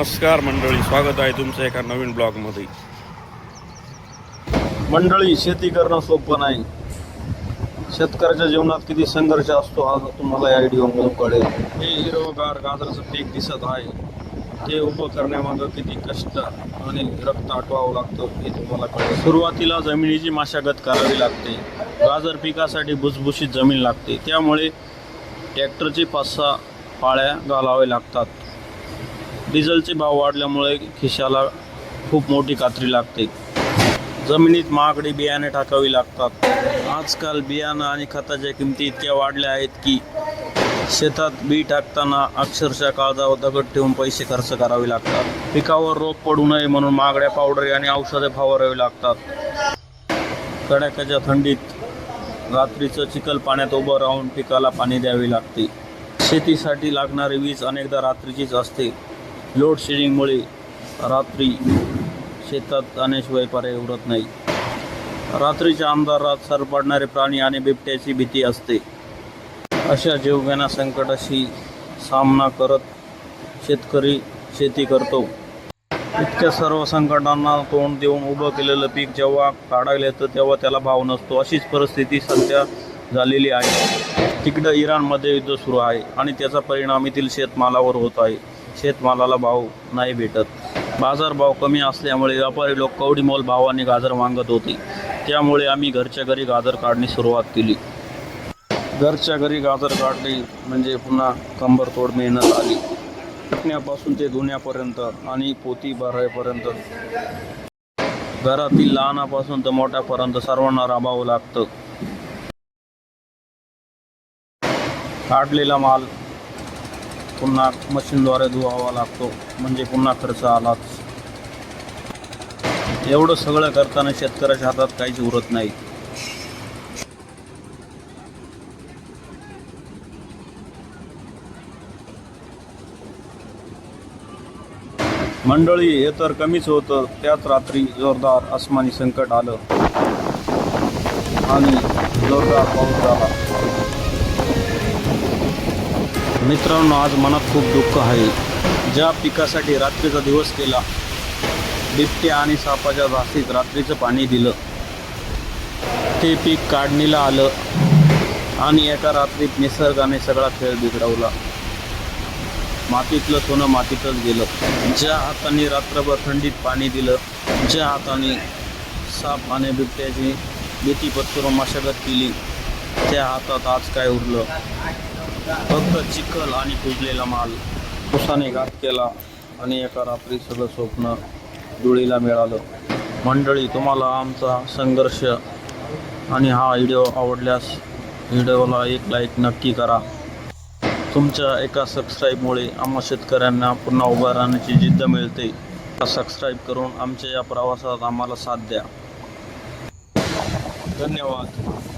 नमस्कार मंडळी, स्वागत आहे तुमचं एका नवीन ब्लॉगमध्ये। मंडळी, शेती करणं सोपं नाही। शेतकऱ्याच्या जीवनात किती संघर्ष असतो आज तुम्हाला या व्हिडिओमधून कळेल। हे हिरवगार गाजराचं पीक दिसत आहे, ते उभं करण्यामागं किती कष्ट आणि रक्त आटवावं लागतं हे तुम्हाला कळेल। सुरुवातीला जमिनीची मशागत करावी लागते। गाजर पिकासाठी भुसभुशीत जमीन लागते, त्यामुळे ट्रॅक्टरचे 5-6 पाळ्या घालावे लागतात। डिझेलचे भाव वाढल्यामुळे खिशाला खूप मोठी कात्री लागते। जमिनीत महागडी बियाणे टाकावी लागतात। आजकाल बियाणं आणि खताच्या किमती इतक्या वाढल्या आहेत की शेतात बी टाकताना अक्षरशः काळजावर दगड ठेवून पैसे खर्च करावे लागतात। पिकावर रोग पडू नये म्हणून महागड्या पावडर आणि औषधे फवारावी लागतात। कडाक्याच्या थंडीत रात्रीचं चिखल पाण्यात उभं राहून पिकाला पाणी द्यावे लागते। शेतीसाठी लागणारी वीज अनेकदा रात्रीचीच असते। लोड शेडिंगमुळे रात्री शेतात जाण्याशिवाय पर्याय उरत नाही। रात्रीच्या अंधारात सरपडणारे प्राणी आणि बिबट्याची भीती असते। अशा जीवघेण्या संकटाशी सामना करत शेतकरी शेती करतो। इतक्या सर्व संकटांना तोंड देऊन उभं केलेलं पीक जेव्हा काढायला येतं तेव्हा त्याला भाव नसतो। अशीच परिस्थिती सध्या झालेली आहे। तिकडं इराणमध्ये युद्ध सुरू आहे आणि त्याचा परिणाम येथील शेतमालावर होत आहे। शेतमालाला भाव नाही भेटत। बाजारभाव कमी असल्यामुळे व्यापारी लोक कवडीमोल भावाने गाजर मागत होते। त्यामुळे आम्ही घरच्या घरी गाजर काढणी सुरुवात केली। घरच्या घरी गाजर काढणे म्हणजे पुन्हा कंबरतोड मेहनत आली। टाकण्यापासून ते धुण्यापर्यंत आणि पोती भरायपर्यंत घरातील लहानापासून तर मोठ्यापर्यंत सर्वांना राबावं लागतं। काढलेला माल पुन्हा मशीनद्वारे धुवावा लागतो, म्हणजे पुन्हा खर्च आलाच। एवढं सगळं करताना शेतकऱ्याच्या हातात काहीच उरत नाही। मंडळी, हे तर कमीच होतं, त्याच रात्री जोरदार आसमानी संकट आलं आणि जोरदार पाऊस झाला। मित्रांनो, आज मनात खूप दुःख आहे। ज्या पिकासाठी रात्रीचा दिवस केला, बिबट्या आणि सापाच्या धास्तीत रात्रीचं पाणी दिलं, ते पीक काढणीला आलं आणि एका रात्रीत निसर्गाने सगळा खेळ बिघडवला। मातीतलं सोनं मातीतच गेलं। ज्या हाताने रात्रभर थंडीत पाणी दिलं, ज्या हाताने साप आणि बिबट्याची भीती पत्करून मशागत केली, त्या हातात आज काय उरलं? फक्त चिखल आणि कुजलेला माल। पावसाने घात केला आणि एका रात्री सगळं स्वप्न धुळीला मिळालं। मंडळी, तुम्हाला आमचा संघर्ष आणि हा व्हिडिओ आवडल्यास व्हिडिओला एक लाईक नक्की करा। तुमच्या एका सबस्क्राईबमुळे आम्हा शेतकऱ्यांना पुन्हा उभा राहण्याची जिद्द मिळते। सबस्क्राईब करून आमच्या या प्रवासात आम्हाला साथ द्या। धन्यवाद।